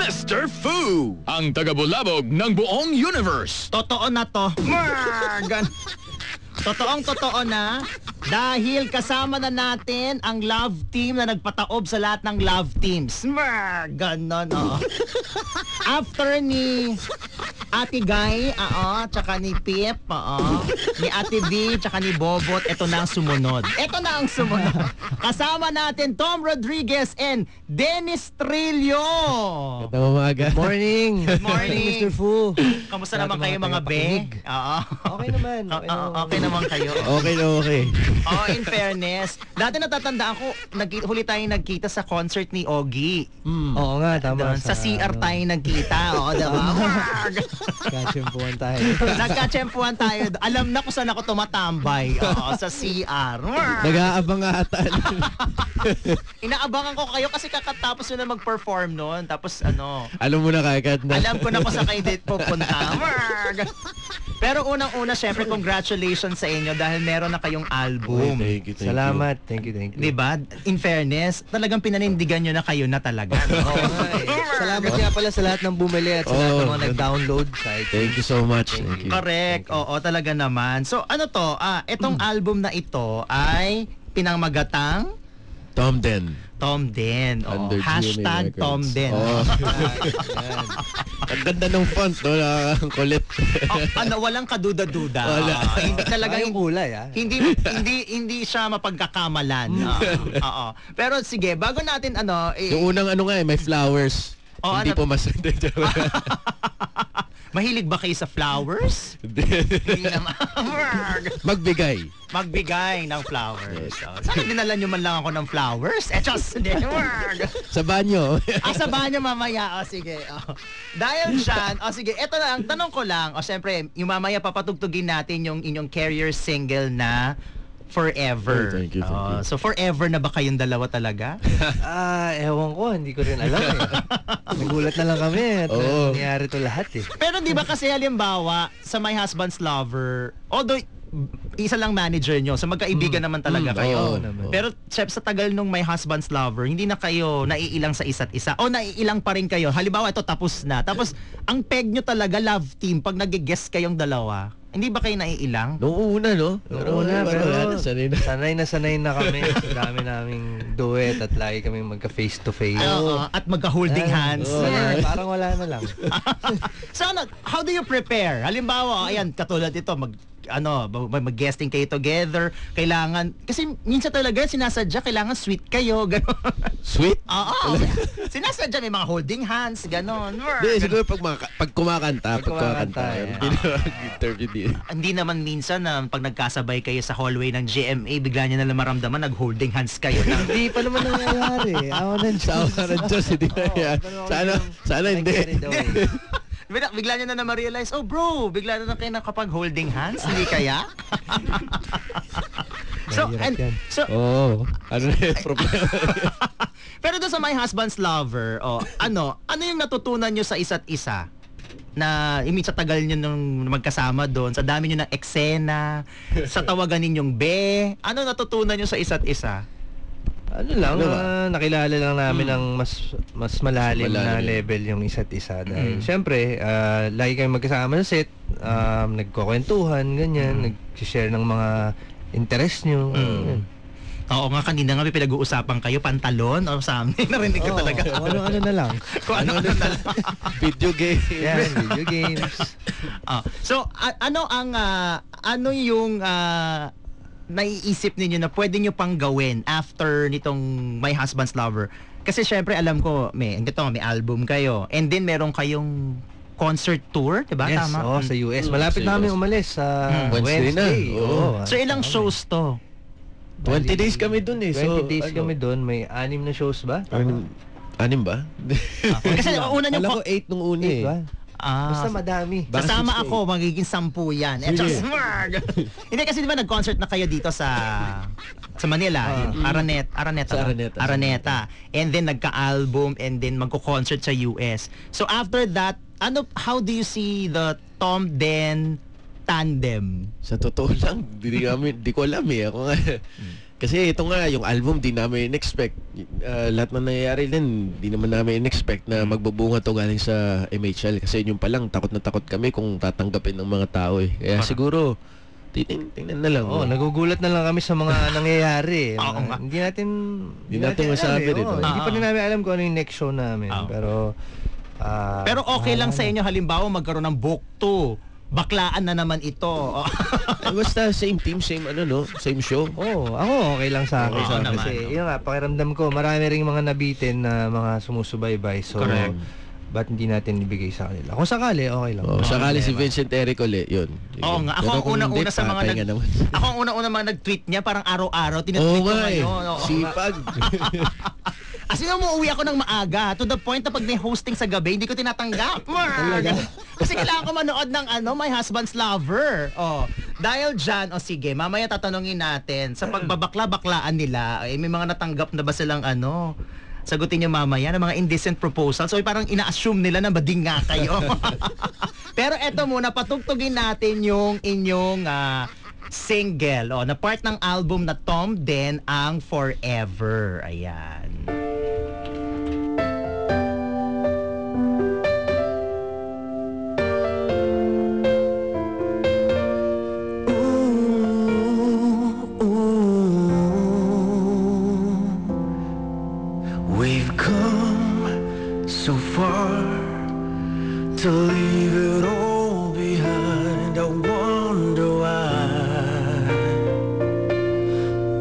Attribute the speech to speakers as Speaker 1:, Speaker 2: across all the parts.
Speaker 1: Mr. Fu, ang tagabulabog ng buong universe.
Speaker 2: Totoo na to. Totoong-totoo na dahil kasama na natin ang love team na nagpataob sa lahat ng love teams. Ganon, oh. After ni Ate Guy, tsaka ni Pip, ni Ate V, tsaka ni Bobot, ito na ang sumunod. Kasama natin Tom Rodriguez and Dennis Trillo.
Speaker 3: Magandang umaga.
Speaker 4: Morning.
Speaker 2: Good morning.
Speaker 4: Mr. Fu.
Speaker 2: Kamusta naman kayo mga be?
Speaker 4: Okay naman.
Speaker 2: Okay naman kayo.
Speaker 3: Okay na okay.
Speaker 2: In fairness, dati natatandaan ko, huli tayong nagkita sa concert ni Ogie.
Speaker 4: Oo nga, tama.
Speaker 2: Doon, sa CR tayo nagkita, diba?
Speaker 4: Kachempuan tayo.
Speaker 2: Nagkachempuan tayo. Alam na kung saan ako tumatambay. Sa CR.
Speaker 3: Nag-aabang ata.
Speaker 2: Inaabangan ko kayo kasi kakatapos nyo na mag-perform noon. Tapos
Speaker 3: Alam mo na kagad na.
Speaker 2: alam ko na kung saan kayo date pupunta. Pero unang-una, syempre, congratulations sa inyo dahil meron na kayong album.
Speaker 3: Thank you.
Speaker 4: Salamat. Thank you.
Speaker 2: Diba? In fairness, talagang pinanindigan nyo na kayo na talaga.
Speaker 4: Salamat nga pala sa lahat ng bumili at sa lahat ng mga nag-download sa iTunes.
Speaker 3: Thank you so much. Thank you.
Speaker 2: Correct. Oo, talaga naman. So, itong album na ito ay pinangmagatang
Speaker 3: Tom Den.
Speaker 2: Tom Den.
Speaker 3: Under
Speaker 2: Hashtag
Speaker 3: GMA Records.
Speaker 2: Tom Den.
Speaker 3: Ang ganda ng font, no? Ang kulit.
Speaker 2: Walang kaduda-duda.
Speaker 3: Wala.
Speaker 2: Hindi talaga
Speaker 4: Yung kulay,
Speaker 2: hindi siya mapagkakamalan. Oo. Pero sige, bago natin
Speaker 3: Yung unang may flowers. Hindi po mas...
Speaker 2: Mahilig ba kayo sa flowers? Hindi naman. Magbigay ng flowers. Sana dinala nyo man lang ako ng flowers. Hindi.
Speaker 3: Sa banyo.
Speaker 2: Sa banyo mamaya. Sige. Dahil dyan, sige, eto na, ang tanong ko lang, syempre, yung mamaya papatugtugin natin yung inyong carrier single na Forever.
Speaker 3: Oh, thank you.
Speaker 2: So forever na ba kayong dalawa talaga?
Speaker 4: Ewan ko, hindi ko rin alam Nagulat na lang kami at nangyari to lahat
Speaker 2: Pero di ba kasi halimbawa, sa My Husband's Lover, although isa lang manager nyo, so magkaibigan naman talaga kayo. Pero sa tagal nung My Husband's Lover, hindi na kayo naiilang sa isa't isa. O naiilang pa rin kayo. Halimbawa, ito tapos na. Tapos, ang peg nyo talaga, love team, pag nag-guest kayong dalawa, hindi ba kayo naiilang?
Speaker 3: Noong una, no?
Speaker 4: Pero sanay na kami. Dami naming duet at lagi kami magka-face to face.
Speaker 2: At magka-holding hands.
Speaker 4: Parang wala na lang.
Speaker 2: So, how do you prepare? Halimbawa, ayan, katulad ito, mag-guesting kayo together, kailangan, kasi minsan talaga sinasadya, kailangan sweet kayo, gano'n.
Speaker 3: Sweet?
Speaker 2: Oo. Sinasadya, may mga holding hands, gano'n.
Speaker 3: Hindi, siguro pag kumakanta. Interview.
Speaker 2: Hindi naman minsan na pag nagkasabay kayo sa hallway ng GMA, bigla nyo na lang maramdaman, nag-holding hands kayo.
Speaker 4: Hindi pa naman nangyayari. Awa ng Diyos.
Speaker 3: Hindi nangyayari. Sana hindi.
Speaker 2: Bigla nyo na ma-realize, bro, bigla na kayo nakapag-holding hands, hindi kaya?
Speaker 3: Ano na yung problema?
Speaker 2: Pero doon sa My Husband's Lover, ano yung natutunan nyo sa isa't isa? Na sa tagal nyo nung magkasama doon, sa dami nyo ng eksena, sa tawagan ninyong be, ano natutunan nyo sa isa't isa?
Speaker 4: Nakilala lang namin ng mas malalim na level yung isa't isa. Dahil syempre, lagi kami magkasama sa set, nagkukwentuhan, ganyan, nag-share ng mga interest nyo.
Speaker 2: Oo nga, kanina nga may pinag-uusapan kayo, pantalon or something. Narinig ko talaga.
Speaker 4: Ano na lang.
Speaker 2: Ano na lang.
Speaker 3: Video games.
Speaker 4: Yan, video games.
Speaker 2: So, ano yung naiisip ninyo na pwede nyo pang gawin after nitong My Husband's Lover? Kasi syempre alam ko, may album kayo. And then meron kayong concert tour, diba?
Speaker 4: Yes,
Speaker 2: tama?
Speaker 4: sa US. Malapit namin umalis sa Wednesday.
Speaker 2: So ilang shows to?
Speaker 3: 20 days kami dun
Speaker 4: 20 days kami dun. May 6 na shows ba?
Speaker 3: 6 ba?
Speaker 2: Kasi una nyo
Speaker 3: Alam ko 8 nung una
Speaker 4: Basta madami.
Speaker 2: Kasama ako, magiging 10 yan. Hindi kasi di ba nag-concert na kayo dito sa Manila, Araneta. And then nagka-album and then magko-concert sa US. So after that, how do you see the Tom Den tandem?
Speaker 3: Sa totoo lang, di ko alam Ako nga, Kasi ito nga, yung album, di namin in-expect. Lahat na nangyayari din, di naman namin in-expect na magbubunga to galing sa MHL. Kasi yun pa lang, takot na takot kami kung tatanggapin ng mga tao eh. Kaya siguro, tingnan na lang.
Speaker 4: Nagugulat na lang kami sa mga nangyayari. Hindi natin
Speaker 3: masabi rin.
Speaker 4: Hindi pa rin namin alam kung ano yung next show namin. Pero
Speaker 2: okay lang sa inyo halimbawa magkaroon ng book 2. Baklaan na naman ito.
Speaker 3: Basta same team, same same show.
Speaker 4: Ako okay lang sa akin. Kasi yun nga, pakiramdam ko, marami ring mga nabitin na mga sumusubaybay. So, ba't hindi natin ibigay sa kanila? Kung sakali, okay lang.
Speaker 3: Sakali si Vincent Eric uli, yun.
Speaker 2: Oo nga. Ako ang una-una sa mga ako ang una-una mga nag-tweet niya, parang araw-araw, tinatweet ko ngayon.
Speaker 3: Sipag.
Speaker 2: As in, umuwi ako ng maaga to the point na pag may hosting sa gabi, hindi ko tinatanggap. Kasi kailangan ko manood ng My Husband's Lover. Dahil dyan, sige, mamaya tatanungin natin, sa pagbabakla-baklaan nila, may mga natanggap na ba silang sagutin niyo mamaya ng mga indecent proposals. So parang ina-assume nila na bading nga kayo. Pero eto muna, patugtugin natin yung inyong single na part ng album na Tom Den ang Forever. Ayan.
Speaker 5: We've come so far to leave it all behind. I wonder why.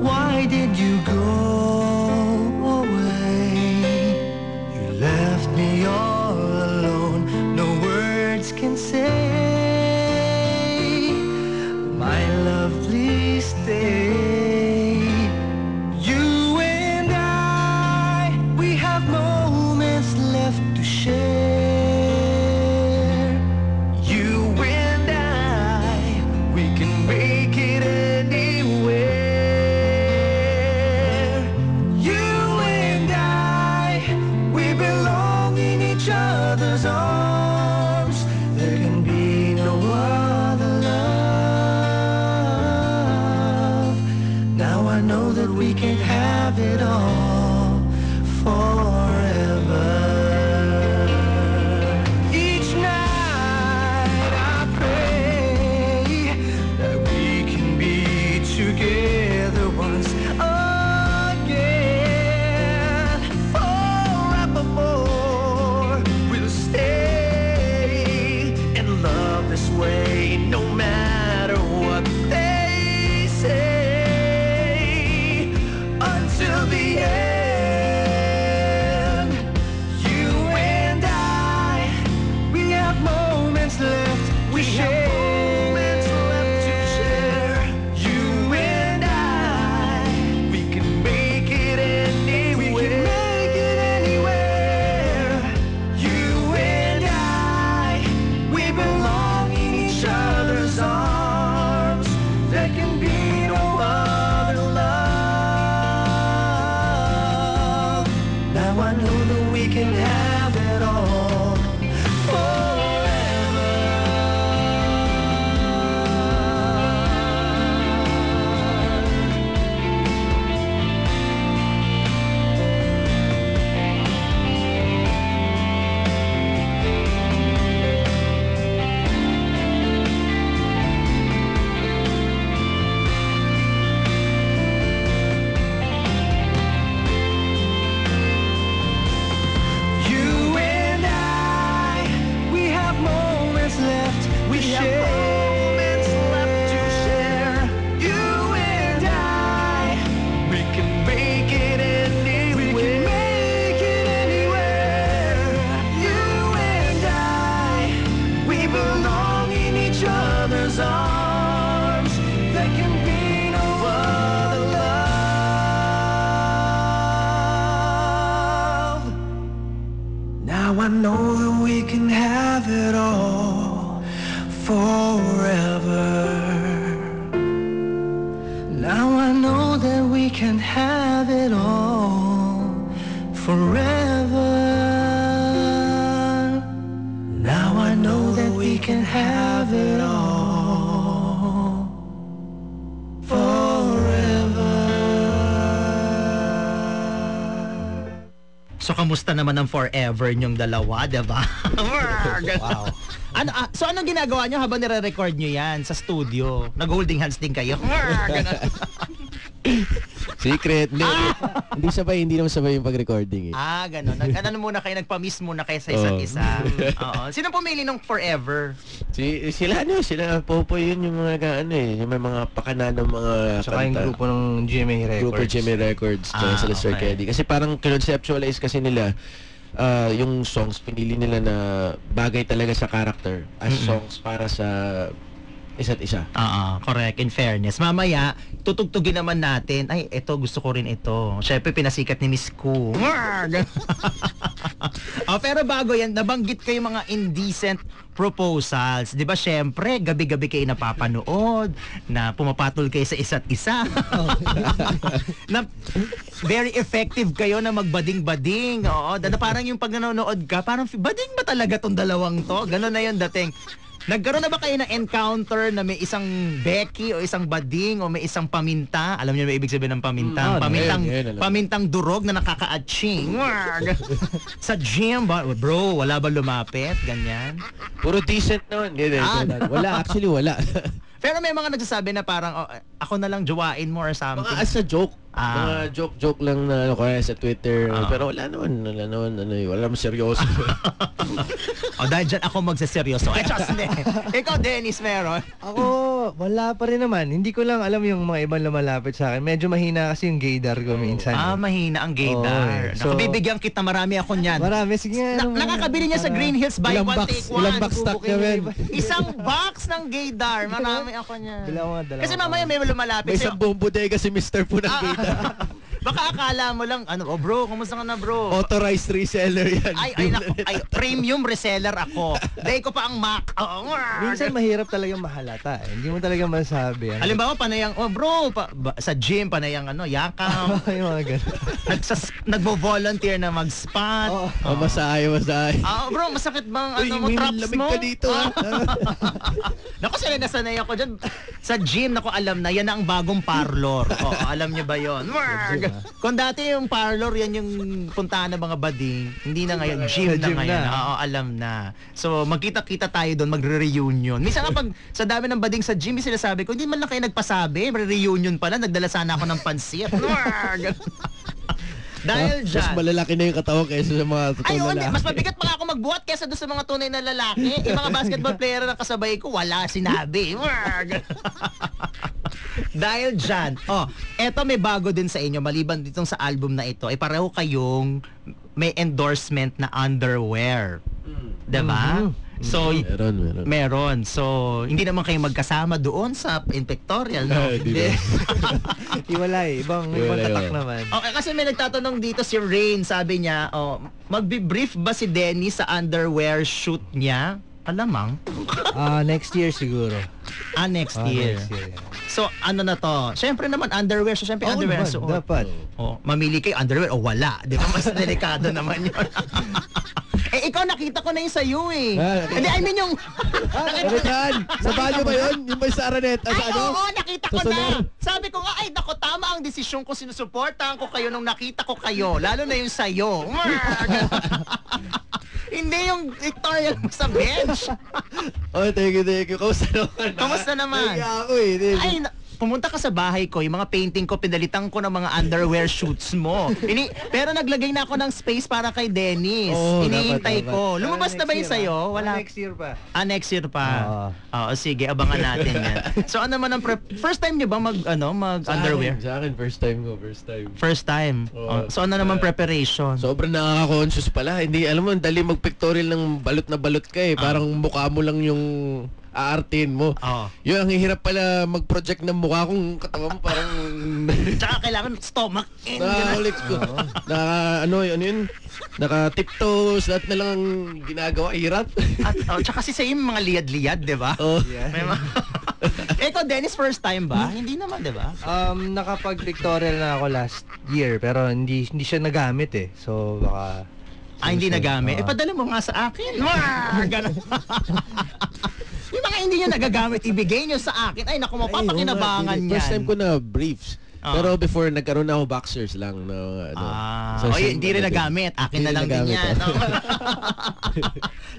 Speaker 5: Why did you go away? You left me all alone. No words can say, my lovely stay. I know that we can have it all forever. Now I know that we can have it all forever. Now I know that we can have it all forever.
Speaker 2: kamusta naman ang forever niyong dalawa, diba?
Speaker 4: Wow.
Speaker 2: So anong ginagawa niyo habang nire-record niyo yan sa studio? Nag-holding hands din kayo? Ganun.
Speaker 3: Secret. Hindi naman sabay yung pag-recording eh.
Speaker 2: Ganun. Ano muna kayo, nagpa-miss muna kayo sa isa't isa. Oo. Sino pumili ng forever?
Speaker 3: Sila Popoy yun yung mga yung may mga pakana ng mga
Speaker 4: Tsaka yung
Speaker 3: kanta.
Speaker 4: grupo ng GMA Records.
Speaker 3: Grupo GMA Records, tsaka sila Sir
Speaker 2: okay.
Speaker 3: Kedy. Kasi parang conceptualize kasi nila yung songs, pinili nila na bagay talaga sa character as songs para sa isa't isa.
Speaker 2: Correct. In fairness. Mamaya, tutugtugin naman natin. Ay, eto, gusto ko rin ito. Syempre, pinasikat ni Miss Koo. Pero bago yan, nabanggit kayo mga indecent proposals. Di ba, syempre, gabi-gabi kayo napapanood, na pumapatol kayo sa isa't isa. Na very effective kayo na magbading-bading. Oo, na parang yung pag nanonood ka, parang bading ba talaga tong dalawang to? Ganon na yun dating. Nagkaroon na ba kayo ng encounter na may isang Becky o isang bading o may isang paminta? Alam niyo ba ibig sabihin ng paminta? Pamintang durog na nakaka-atching. Sa gym ba? Bro, wala ba lumapit? Ganyan.
Speaker 3: Puro decent naman. Wala, actually wala.
Speaker 2: Pero may mga nagsasabi na parang ako na lang jowain mo or something.
Speaker 3: Mga as a joke. Mga joke lang na kaya sa Twitter. Pero wala naman wala naman seryoso.
Speaker 2: Dahil dyan ako magsaseryoso. Just ne. Ikaw, Dennis, meron?
Speaker 4: Ako, wala pa rin naman. Hindi ko lang alam yung mga ibang lumalapit sa akin. Medyo mahina kasi yung gaydar ko minsan.
Speaker 2: Mahina ang gaydar.
Speaker 4: So,
Speaker 2: bibigyan kita, marami ako niyan.
Speaker 4: Marami, sige nga.
Speaker 2: Nakakabili niya sa Green Hills, buy one, take one.
Speaker 3: Ilang box stock niya, men?
Speaker 2: Isang box ng gaydar. Marami ako niyan.
Speaker 4: Dalawa.
Speaker 2: Kasi mamaya may lumalapit.
Speaker 3: May isang buong bodega si Mr. po ng gaydar.
Speaker 2: Baka akala mo lang, bro, kumusta ka na, bro?
Speaker 3: Authorized reseller yan.
Speaker 2: Premium reseller ako. Dahil ko pa ang Mac.
Speaker 4: Minsan mahirap talagang mahalata. Hindi mo talaga masabi.
Speaker 2: Halimbawa, panayang, bro, sa gym, panayang yakam.
Speaker 4: Yung mga ganun.
Speaker 2: Nagbo-volunteer na mag-spot.
Speaker 3: Masahe.
Speaker 2: Bro, masakit bang mo,
Speaker 3: may
Speaker 2: traps
Speaker 3: lamig
Speaker 2: mo?
Speaker 3: ka dito.
Speaker 2: Naku, sila nasanay ako dyan. Sa gym, alam na, yan na ang bagong parlor. Alam niyo ba yon? Kung dati yung parlor, yan yung puntahan ng mga bading, hindi na ngayon, gym na ngayon. Alam na. So, magkita-kita tayo doon, magre-reunion. Minsan kapag sa dami ng bading sa gym, sila sabi ko, hindi man lang kayo nagpasabi, reunion pala, nagdala sana ako ng pansit. Dahil dyan.
Speaker 3: Mas malalaki na yung katawan kaysa sa mga totoong lalaki.
Speaker 2: Mas mabigat pa ako magbuhat kaysa doon sa mga tunay na lalaki. Yung mga basketball player na kasabay ko, wala sinabi. Dahil dyan, eto may bago din sa inyo, maliban ditong sa album na ito, pareho kayong may endorsement na underwear. Diba? So, meron. So, hindi naman kayo magkasama doon sa Pictorial, no?
Speaker 4: Iwalay. Ibang tatak naman.
Speaker 2: Okay, kasi may nagtatanong dito si Rain, sabi niya, magbi-brief ba si Denny sa underwear shoot niya? Alamang?
Speaker 4: Next year siguro.
Speaker 2: Next year.
Speaker 4: Next year, yeah.
Speaker 2: So, ano na to? Siyempre naman, underwear. So, siyempre, underwear. So,
Speaker 4: dapat.
Speaker 2: Mamili kayo, underwear o wala. Di ba? Mas delikado naman yun. Ikaw, nakita ko na yung sa'yo eh. Hindi, I mean yung...
Speaker 3: Ano dyan? Sa banyo ba yun? Yung may sa Araneta?
Speaker 2: Oo, nakita ko na. Sabi ko nga, nako, tama ang desisyon ko. Sinusuportahan ko kayo nung nakita ko kayo. Lalo na yung sa'yo. Hindi yung Victoria sa bench.
Speaker 3: Thank you.
Speaker 2: Kamusta naman?
Speaker 3: Ako eh.
Speaker 2: Pumunta ka sa bahay ko, yung mga painting ko, pinalitan ko ng mga underwear shoots mo. Pero naglagay na ako ng space para kay Dennis. Iniintay ko. Lumabas na ba yun sa'yo? Wala.
Speaker 4: Next year pa.
Speaker 2: Next year pa. Sige, abangan natin yan. So ano naman ang first time niyo ba mag-underwear?
Speaker 3: Sa akin, first time ko.
Speaker 2: First time. So ano naman preparation?
Speaker 3: Sobrang nakaka-conscious pala. Hindi, alam mo, dali mag-pictorial ng balot na balot ka eh. Parang mukha mo lang yung aartin mo. Yun, ang hirap pala mag-project ng mukha kung katawan mo parang...
Speaker 2: Tsaka kailangan stomach in.
Speaker 3: Nakaulit ko. Naka-tiptoes, lahat na lang ang ginagawa. Hirap.
Speaker 2: Tsaka kasi sa'yo yung mga liyad-liyad, di ba?
Speaker 4: Yeah.
Speaker 2: Ikaw, Dennis, first time ba? Hindi naman, di ba?
Speaker 4: Nakapag-pictorial na ako last year, pero hindi siya nagamit eh. So, baka...
Speaker 2: hindi nagamit? Padala mo nga sa akin. Ganun. Yung mga hindi nyo nagagamit, ibigay nyo sa akin. Ay, naku, mapapakinabangan yan.
Speaker 3: First time ko na briefs. Pero before, nagkaroon na ako boxers lang.
Speaker 2: Hindi rin nagamit. Akin na lang din yan. No?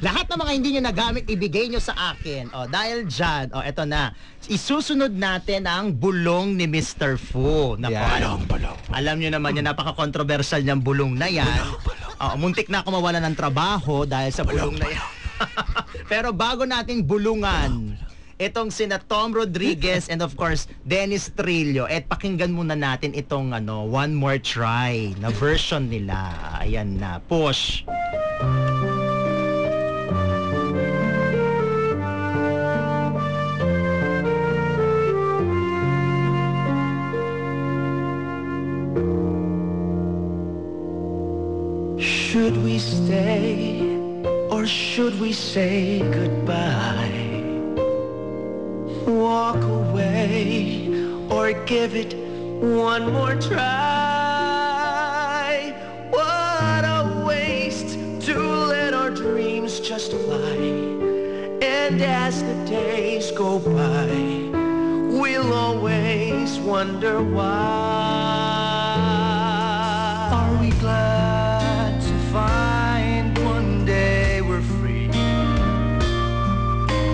Speaker 2: Lahat ng mga hindi nyo nagamit, ibigay nyo sa akin. Dahil dyan, eto na. Isusunod natin ang bulong ni Mr. Fu. Nako,
Speaker 3: Bulong.
Speaker 2: alam nyo naman yan, napaka-controversial niyang bulong na yan. Muntik na ako mawala ng trabaho dahil sa bulong na yan. Pero bago nating bulungan itong sina Tom Rodriguez and of course Dennis Trillo, pakinggan muna natin itong One More Try na version nila. Ayan na, push.
Speaker 5: Should we stay or should we say goodbye? Walk away or give it one more try. What a waste to let our dreams just fly. And as the days go by, we'll always wonder why. Are we glad to find one day we're free?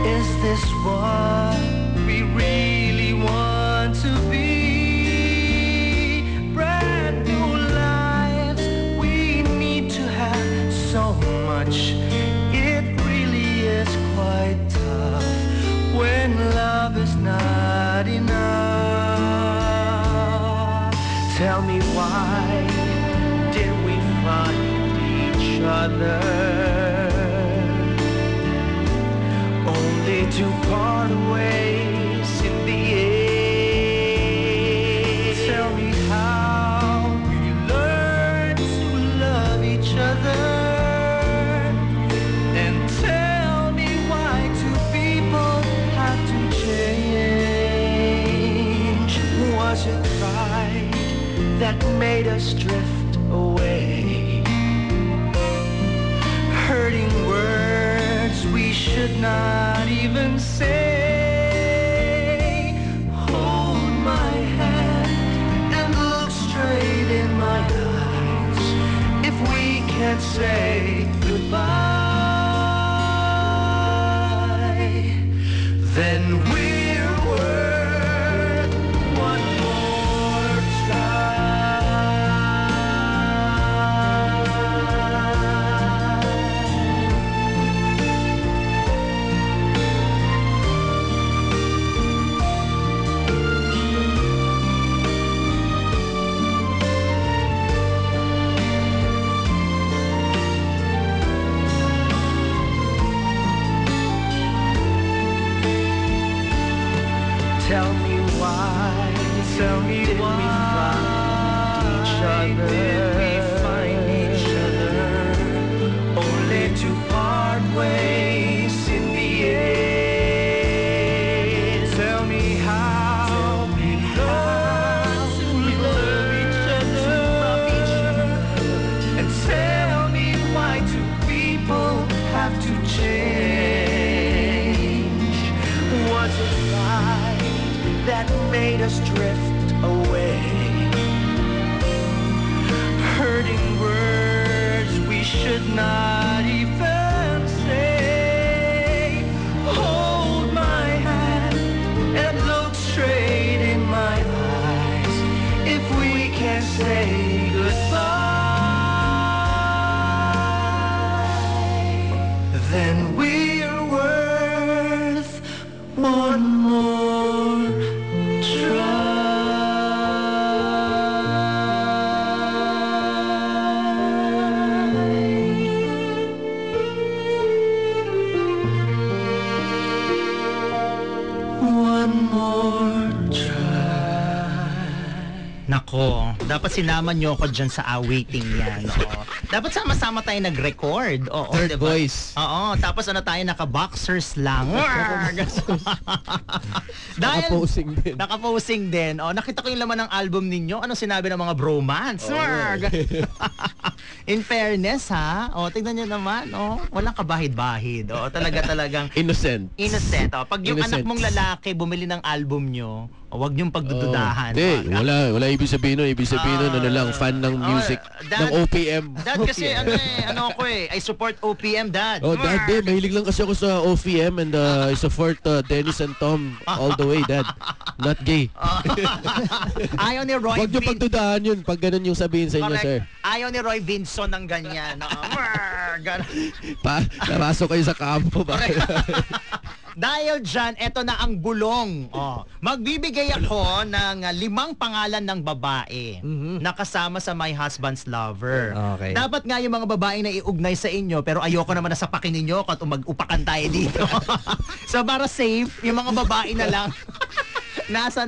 Speaker 5: Is this what we really want to be? Brand new lives we need to have so much. It really is quite tough when love is not enough. Tell me, why did we find each other only to part ways in the end? Tell me how we learned to love each other, and tell me why two people have to change. Was it pride that made us drift away? Hurting words we should not even say. Hold my hand and look straight in my eyes. If we can't say goodbye, then we're worth one more try. Tell me why did we find each other only to part ways in the end? Tell me how we learned to love each other, and tell me why two people have to change. Was it right that made us drift away? Hurting words we should not even say. Hold my hand and look straight in my eyes. If we can't say goodbye, then we're worth one more
Speaker 2: Nako, dapat sinama nyo ako dyan sa awaiting yan. Oo. Dapat sama-sama tayo nag-record. Oo,
Speaker 3: Third
Speaker 2: diba?
Speaker 3: voice.
Speaker 2: Oo, tapos tayo naka-boxers lang.
Speaker 3: Naka-posing din.
Speaker 2: Naka-posing din. Nakita ko yung laman ng album ninyo. Ano sinabi ng mga bromance? In fairness, ha? Tignan nyo naman. Walang kabahid-bahid. Talagang
Speaker 3: Innocent.
Speaker 2: innocent. Pag yung
Speaker 3: Innocent.
Speaker 2: anak mong lalaki bumili ng album nyo, Huwag niyong pagdududahan.
Speaker 3: Hindi, wala ibig sabihin nun. Ibig sabihin nun, ano lang, fan ng music, ng OPM.
Speaker 2: Dad, kasi I support OPM, Dad.
Speaker 3: Oh, Dad, mahilig lang kasi ako sa OPM and I support Dennis and Tom all the way, Dad. Not gay.
Speaker 2: Ayaw ni Roy
Speaker 3: Huwag niyo pagdudahan yun pag ganun yung sabihin sa inyo, sir.
Speaker 2: Ayaw ni Roy Vinson ng ganyan.
Speaker 3: Napasok kayo sa kampo ba?
Speaker 2: Dahil dyan, eto na ang bulong. Magbibigay ako ng 5 pangalan ng babae na kasama sa My Husband's Lover.
Speaker 4: Okay.
Speaker 2: Dapat nga yung mga babae na iugnay sa inyo, pero ayoko naman na sapakin ninyo at mag-upakan tayo dito. So para safe, yung mga babae na lang nasa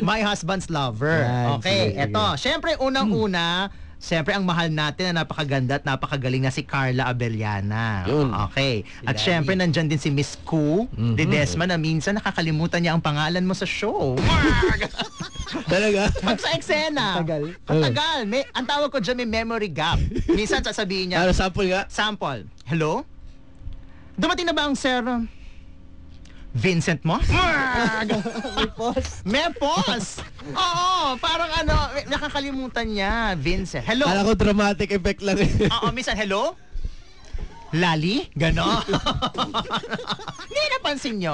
Speaker 2: My Husband's Lover.
Speaker 4: Yan,
Speaker 2: Okay,
Speaker 4: sige.
Speaker 2: eto. Siyempre, unang-una, siyempre ang mahal natin na napakaganda at napakagaling na si Carla Abellana.
Speaker 3: Yun.
Speaker 2: Okay. At siyempre nandyan din si Miss Koo de Desma na minsan nakakalimutan niya ang pangalan mo sa show.
Speaker 3: Talaga?
Speaker 2: Pag sa eksena. Ang tagal. Ang tawag ko dyan may memory gap. Minsan sasabihin niya,
Speaker 3: Ano, sample nga?
Speaker 2: sample, hello? Dumating na ba ang Sir Vincent mo? May pause. Oo, parang nakakalimutan niya. Vincent. Hello?
Speaker 3: Kala ko dramatic effect lang.
Speaker 2: Oo, minsan, hello? Lali? Ganon. Hindi napansin nyo?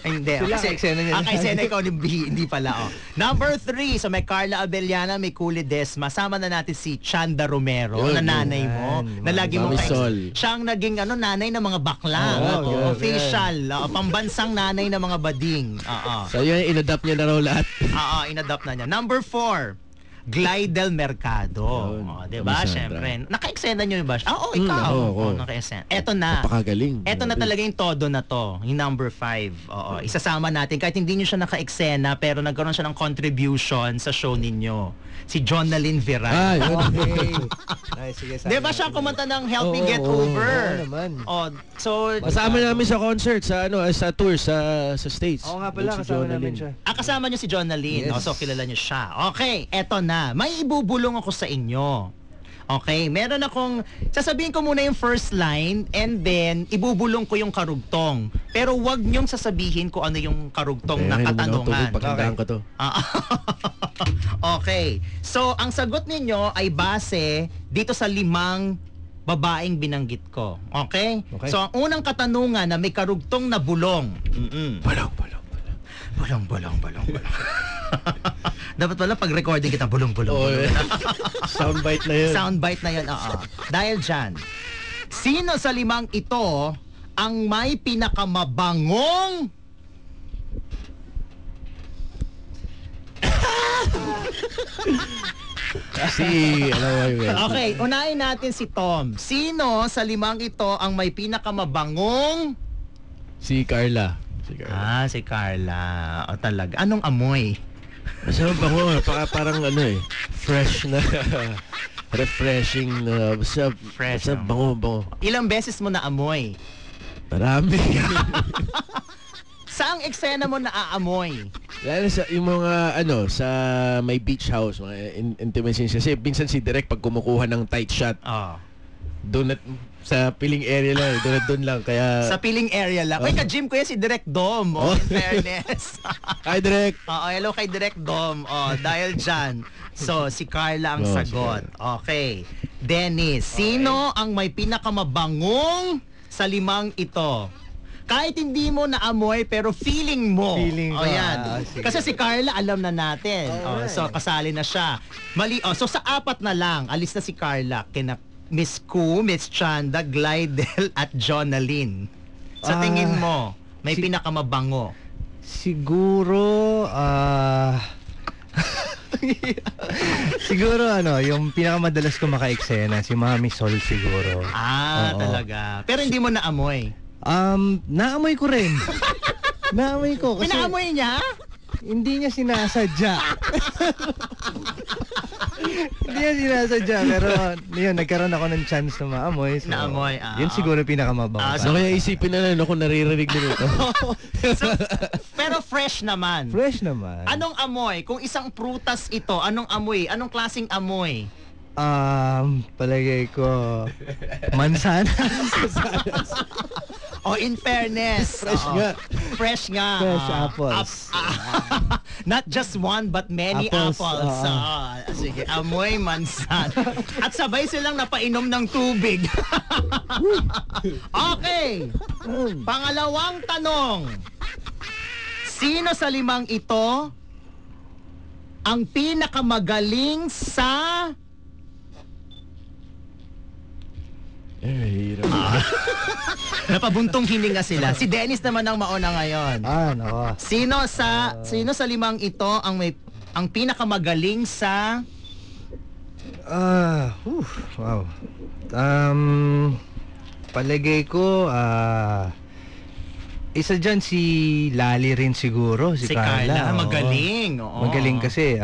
Speaker 2: Ay, hindi.
Speaker 4: Sila, eksena niya.
Speaker 2: Eksena ikaw, hindi pala. Number 3, so may Carla Abellana, may Kuli Desma. Sama na natin si Chanda Romero,
Speaker 3: Yun,
Speaker 2: na nanay mo. Na lagi mo
Speaker 3: Mami Sol.
Speaker 2: Siya ang naging nanay ng mga bakla. Official. Pambansang nanay ng mga bading.
Speaker 3: So yun, inadapt niya na raw lahat.
Speaker 2: Inadapt na niya. Number 4, Glidel Mercado. Diba?
Speaker 3: Kami, Sandra.
Speaker 2: Siyempre. Naka-eksena nyo ba? Ikaw.
Speaker 3: ako.
Speaker 2: Naka-eksena. Eto na.
Speaker 3: Napakagaling.
Speaker 2: Eto na talaga yung todo na to. Yung number 5. Isasama natin. Kahit hindi nyo siya naka-eksena, pero nagkaroon siya ng contribution sa show ninyo. Si Jonalyn Viral.
Speaker 3: Yun.
Speaker 4: Okay. Nice, sige.
Speaker 2: Di ba siya kumanta ng Help Me Get Over?
Speaker 4: Oo naman.
Speaker 2: So,
Speaker 3: Kasama namin sa concert, sa tour sa States.
Speaker 4: Oo nga pala,
Speaker 3: Doon si
Speaker 4: kasama
Speaker 3: Jonalyn.
Speaker 4: namin siya.
Speaker 2: kasama nyo si Jonalyn.
Speaker 4: Yes.
Speaker 2: So, kilala nyo siya. Okay, eto na. May ibubulong ako sa inyo. Okay, meron akong, sasabihin ko muna yung first line and then ibubulong ko yung karugtong. Pero wag nyong sasabihin ko ano yung karugtong na katanungan.
Speaker 3: Pagkandaan ko to.
Speaker 2: Okay, so ang sagot ninyo ay base dito sa 5 babaeng binanggit ko. Okay?
Speaker 4: Okay.
Speaker 2: So ang unang katanungan na may karugtong na bulong.
Speaker 3: Balong.
Speaker 2: Bulong. Dapat pala pag recording kita bulong.
Speaker 3: Soundbite na yun.
Speaker 2: Soundbite na yun, oo. Dahil dyan, sino sa 5 ito ang may pinakamabangong Okay, unahin natin si Tom. Sino sa 5 ito ang may pinakamabangong?
Speaker 3: Si Carla.
Speaker 2: Si Carla. O talaga. Anong amoy?
Speaker 3: Masama bango. Parang fresh na, refreshing na, basta bango.
Speaker 2: Ilang beses mo na amoy?
Speaker 3: Marami.
Speaker 2: Saang eksena mo naaamoy?
Speaker 3: Lalo sa yung mga sa may beach house, mga intimacy kasi minsan si Direk pag kumukuha ng tight shot, doon sa piling area lang, doon lang kaya
Speaker 2: Sa piling area lang. Uy, ka-gym ko yan si Direk Dom. In fairness.
Speaker 3: Hi Direk.
Speaker 2: Hello kay Direk Dom. Dahil dyan. So, si Carla ang sagot. Okay. Dennis, sino ang may pinakamabangong sa 5 ito? Kahit hindi mo naamoy, pero feeling mo.
Speaker 4: Feeling ko.
Speaker 2: Yan.
Speaker 4: Sige.
Speaker 2: Kasi si Carla, alam na natin. So, kasali na siya. Mali. So, sa 4 na lang, alis na si Carla. Kina Miss Koo, Miss Chanda, Glidel, at Jonalyn. Sa tingin mo, may pinakamabango?
Speaker 4: Siguro, siguro yung pinakamadalas ko maka-eksena, si Mami Sol siguro. Oo.
Speaker 2: Talaga. Pero hindi mo naamoy.
Speaker 4: Naamoy ko rin. Naamoy ko kasi
Speaker 2: Pinaamoy niya?
Speaker 4: hindi niya sinasadya. Hindi niya sinasadya, pero yun, nagkaroon ako ng chance na maamoy. So,
Speaker 2: Naamoy,
Speaker 4: yun siguro pinakamabango.
Speaker 3: So kaya isipin na lang kung naririnig din ito.
Speaker 2: Pero fresh naman.
Speaker 4: Fresh naman.
Speaker 2: Anong amoy? Kung isang prutas ito, anong amoy? Anong klaseng amoy?
Speaker 4: Palagay ko mansanas.
Speaker 2: in fairness.
Speaker 3: Fresh
Speaker 2: oo.
Speaker 3: nga.
Speaker 2: Fresh nga.
Speaker 4: Fresh apples.
Speaker 2: Not just one but many apples.
Speaker 4: Apples,
Speaker 2: Sige, amoy mansan. At sabay silang napainom ng tubig. Okay. Pangalawang tanong. Sino sa limang ito ang pinakamagaling sa...
Speaker 3: Hirap.
Speaker 2: Napabuntong hininga sila. Si Dennis naman ang mauna ngayon.
Speaker 4: Nako.
Speaker 2: Sino sa limang ito ang pinakamagaling sa...
Speaker 4: Wow. Palagay ko, isa dyan si Lali rin siguro, si Carla. Oo.
Speaker 2: Magaling. Oo.
Speaker 4: Magaling kasi.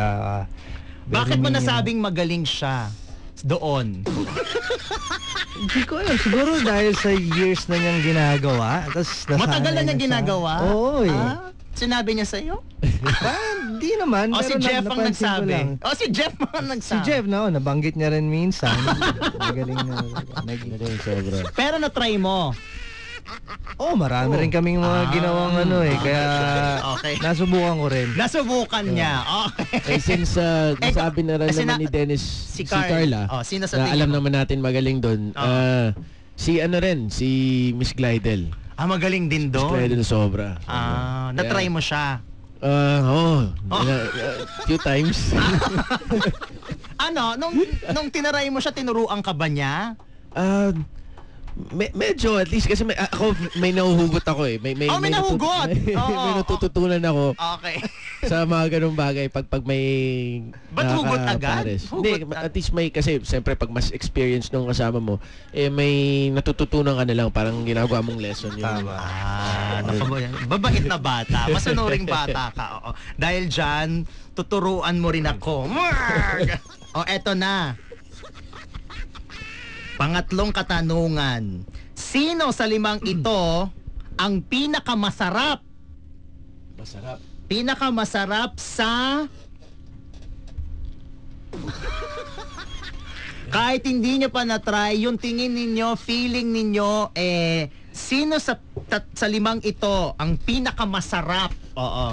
Speaker 2: Bakit mo nasabing magaling siya doon?
Speaker 4: Hindi ko alam. Siguro dahil sa years na niyang ginagawa.
Speaker 2: Matagal na niyang ginagawa?
Speaker 4: Oo.
Speaker 2: Sinabi niya sa'yo?
Speaker 4: Hindi naman.
Speaker 2: O si
Speaker 4: pero
Speaker 2: Jeff ang
Speaker 4: napansin ko lang.
Speaker 2: nagsabi? O si Jeff ang
Speaker 4: Si
Speaker 2: nagsabi?
Speaker 4: Jeff, nabanggit niya rin minsan. Magaling na.
Speaker 3: Magaling sobra.
Speaker 2: Pero na-try mo?
Speaker 4: Marami rin kaming mga ginawang kaya
Speaker 2: Okay.
Speaker 4: nasubukan ko rin.
Speaker 2: Nasubukan niya. Okay.
Speaker 3: Since nasabi na rin naman ni Dennis si Carla,
Speaker 2: sino sa
Speaker 3: na
Speaker 2: tingin
Speaker 3: alam
Speaker 2: mo?
Speaker 3: naman natin magaling doon, si Miss Glidel.
Speaker 2: Magaling din
Speaker 3: Miss
Speaker 2: doon.
Speaker 3: Glidel sobra.
Speaker 2: Na-try mo siya?
Speaker 3: Few times.
Speaker 2: Nung tinaray mo siya, tinuruan ka ba niya?
Speaker 3: Medyo at least kasi ako may nahuhugot ako eh. May
Speaker 2: nahugot!
Speaker 3: may natututunan ako
Speaker 2: Okay.
Speaker 3: sa mga ganung bagay pag may
Speaker 2: Ba't hugot agad?
Speaker 3: pares.
Speaker 2: Hugot
Speaker 3: Hindi, at least may kasi siyempre pag mas experience nung kasama mo, may natututunan ka na lang, parang ginagawa mong lesson yun.
Speaker 4: Tama.
Speaker 2: Babait na bata. Masunuring bata ka. Oo. Dahil dyan, tuturuan mo rin ako. Eto na. Pangatlong katanungan. Sino sa limang ito ang pinakamasarap? Pinakamasarap sa... Kahit hindi nyo pa na-try, yung tingin ninyo, feeling ninyo, sino sa limang ito ang pinakamasarap? Oo.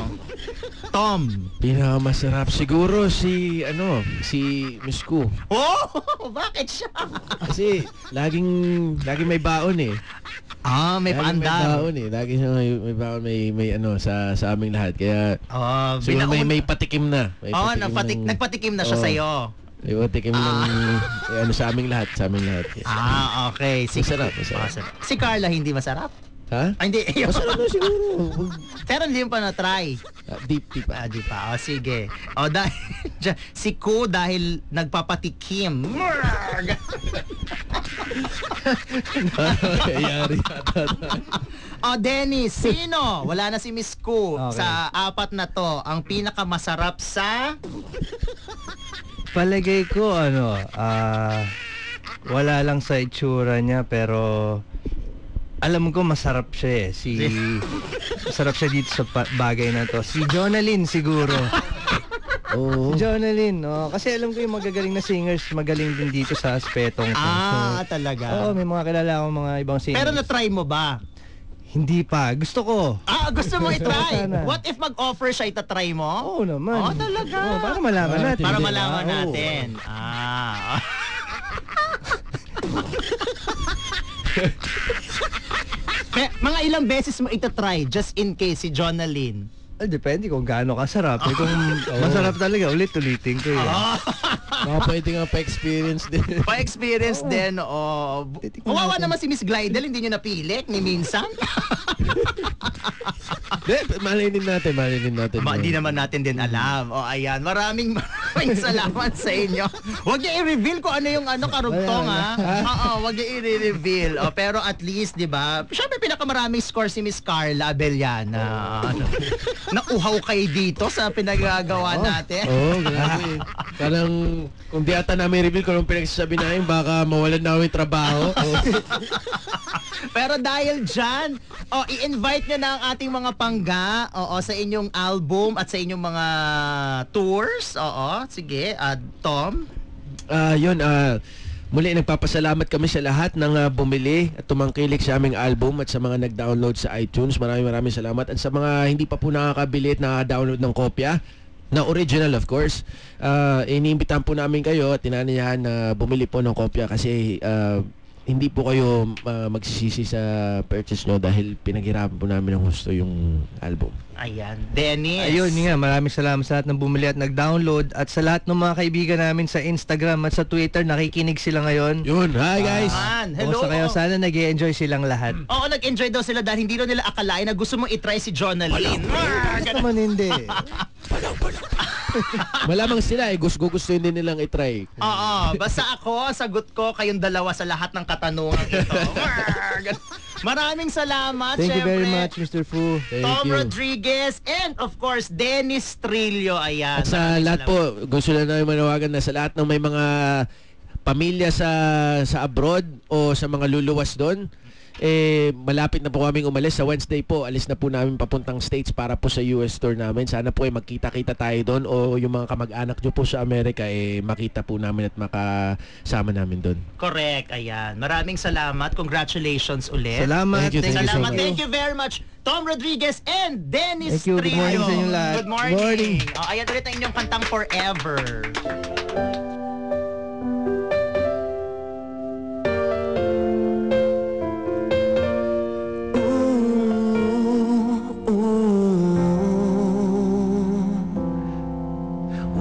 Speaker 2: Tom.
Speaker 3: Pinakamasarap siguro si Miss Ku.
Speaker 2: Bakit siya?
Speaker 3: Kasi laging may baon eh.
Speaker 2: May
Speaker 3: Laging
Speaker 2: paandar.
Speaker 3: May baon eh. Lagi siya may baon, may sa aming lahat. Kaya siguro may patikim na.
Speaker 2: Nagpatikim na siya sa'yo.
Speaker 3: May patikim ng sa aming lahat.
Speaker 2: Okay.
Speaker 3: Masarap.
Speaker 2: Si Carla hindi masarap?
Speaker 3: Ha?
Speaker 2: Hindi.
Speaker 3: Masarap na siguro.
Speaker 2: Pero hindi mo pa na-try.
Speaker 3: Deep pa.
Speaker 2: Di pa. Sige. Dahil si Ku dahil nagpapatikim.
Speaker 3: Yari yata.
Speaker 2: Dennis, sino? Wala na si Miss Ku.
Speaker 4: Okay.
Speaker 2: Sa apat na to, ang pinakamasarap sa...
Speaker 4: Palagay ko, wala lang sa itsura niya, pero alam ko masarap siya eh. Masarap siya dito sa bagay na to. Si Jonalyn siguro.
Speaker 3: Oo.
Speaker 4: Si Jonalyn, kasi alam ko yung magagaling na singers, magaling din dito sa aspetong to.
Speaker 2: Talaga.
Speaker 4: May mga kilala akong mga ibang singers.
Speaker 2: Pero na-try mo ba?
Speaker 4: Hindi pa. Gusto ko.
Speaker 2: Gusto mo i-try?
Speaker 4: Sana.
Speaker 2: What if mag-offer siya, itatry mo?
Speaker 4: Oo naman.
Speaker 2: Talaga?
Speaker 4: Para malaman natin.
Speaker 2: Para
Speaker 4: di ba?
Speaker 2: malaman
Speaker 4: Oo.
Speaker 2: natin. Mga ilang beses mo itatry just in case si Jonalyn?
Speaker 4: Depende kung gaano kasarap. Kung masarap talaga, ulit-ulitin ko yun.
Speaker 3: Baka pwede nga pa-experience din.
Speaker 2: Pa-experience din, Kawawa naman si Miss Glidel, hindi nyo napilik ni minsan.
Speaker 3: Malinin natin.
Speaker 2: Hindi naman natin din alam. Ayan. Maraming salamat sa inyo. Huwag niyo i-reveal kung ano yung karugtong, ha? Huwag niyo i-reveal. Pero at least, di ba? Siyempre, pinakamaraming score si Miss Carla Abellana. Nauhaw kayo dito sa pinagagawa natin.
Speaker 3: Grabe. Parang, kung di ata namin reveal kung anong pinagsasabi namin, baka mawalan na kami trabaho.
Speaker 2: Pero dahil dyan, i-invite nyo na ang ating mga pangga sa inyong album at sa inyong mga tours. Sige, Tom.
Speaker 3: Muli, nagpapasalamat kami sa lahat ng bumili at tumangkilik sa aming album at sa mga nag-download sa iTunes. Maraming salamat. At sa mga hindi pa po nakakabili at naka-download ng kopya, na original of course, iniimbitahan po namin kayo at tinaniyahan na bumili po ng kopya kasi hindi po kayo magsisisi sa purchase nyo dahil pinaghirapan po namin ng gusto yung album.
Speaker 2: Ayan. Dennis.
Speaker 4: Ayun, yun nga, maraming salamat sa lahat ng bumili at nag-download at sa lahat ng mga kaibigan namin sa Instagram at sa Twitter, nakikinig sila ngayon.
Speaker 3: Yun, hi guys!
Speaker 2: Hello.
Speaker 4: Kaya sana nag-enjoy silang lahat.
Speaker 2: Oo, nag-enjoy daw sila dahil hindi daw nila akalain na gusto mong itry si Jonalyn.
Speaker 4: Naman hindi.
Speaker 3: Malamang sila gusto din nilang itry.
Speaker 2: Oo, basta ako, sagot ko kayong dalawa sa lahat ng katanungan ito. Maraming salamat,
Speaker 4: Thank you very
Speaker 2: syempre,
Speaker 4: much, Mr. Fu.
Speaker 2: Tom Rodriguez and of course Dennis Trillo. Ayan.
Speaker 3: At sa lahat po, gusto na namin manawagan na sa lahat ng may mga pamilya sa abroad o sa mga luluwas doon, malapit na po kaming umalis. Sa Wednesday po, alis na po namin papuntang States para po sa US tour namin. Sana po magkita-kita tayo doon o yung mga kamag-anak nyo po sa Amerika makita po namin at makasama namin doon.
Speaker 2: Correct, ayan. Maraming salamat. Congratulations ulit.
Speaker 4: Salamat.
Speaker 3: Thank you so
Speaker 2: Salamat.
Speaker 3: much.
Speaker 2: Thank you very much, Tom Rodriguez and Dennis
Speaker 4: Thank you. Good morning
Speaker 2: Trillo.
Speaker 4: sa inyong lahat.
Speaker 2: Good morning.
Speaker 4: Good morning.
Speaker 2: Ayan ulit ang inyong kantang Forever.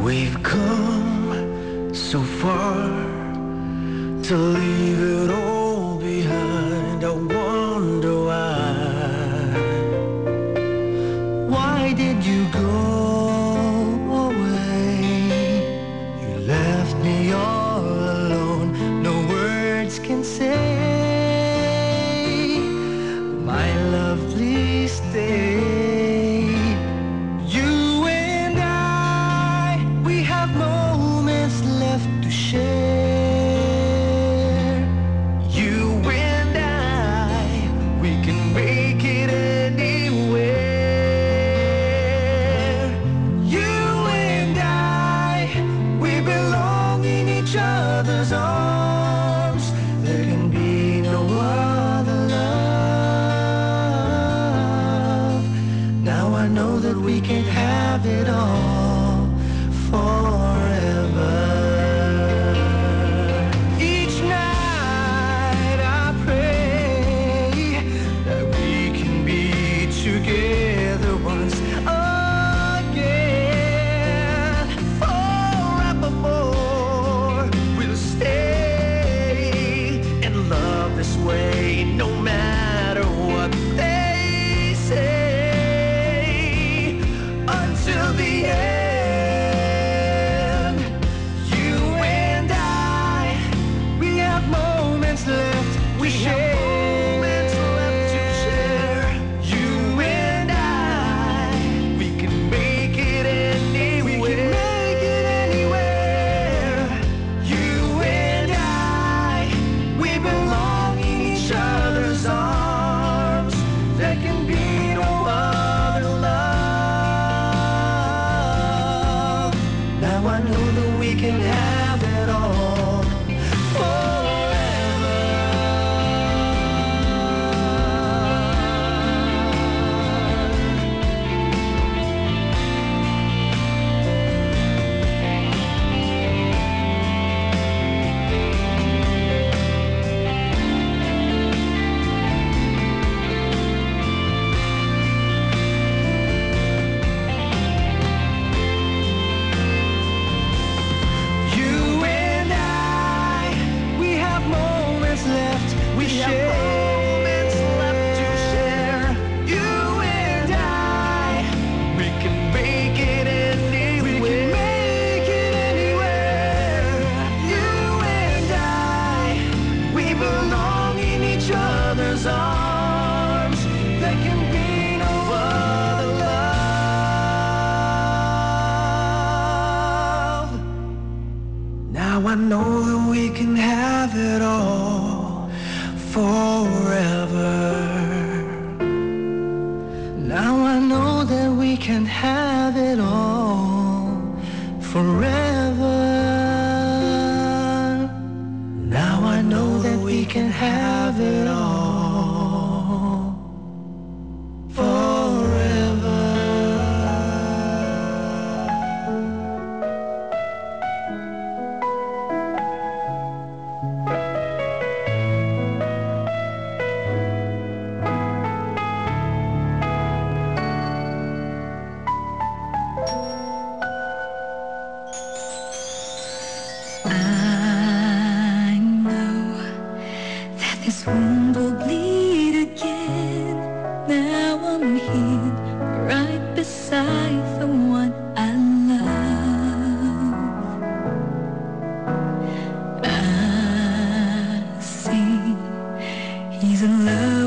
Speaker 5: We've come so far to leave it all behind. I wonder why. Why did you go away? You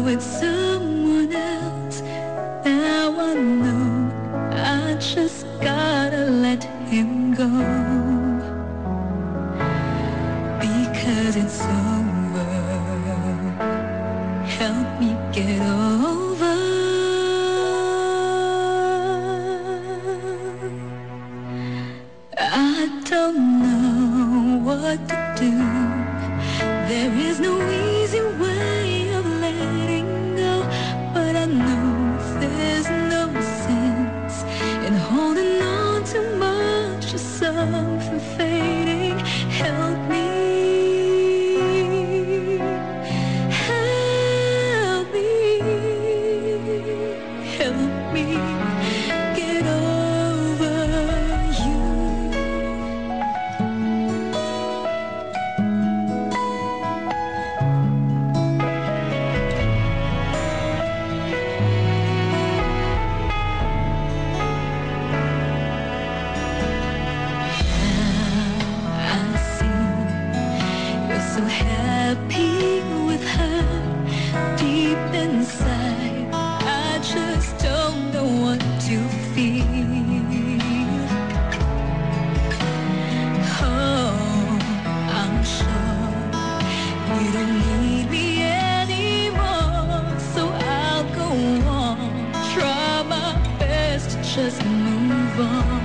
Speaker 6: with someone else. Now I know I just gotta let him go, because it's over. Help me get over. I don't know what to do. There is no easy way of letting go, but I know there's no sense in holding on too much to something fading. Help me, help me, help me get over you. So happy with her. Deep inside, I just don't know what to feel. Oh, I'm sure you don't need me anymore, so I'll go on, try my best to just move on.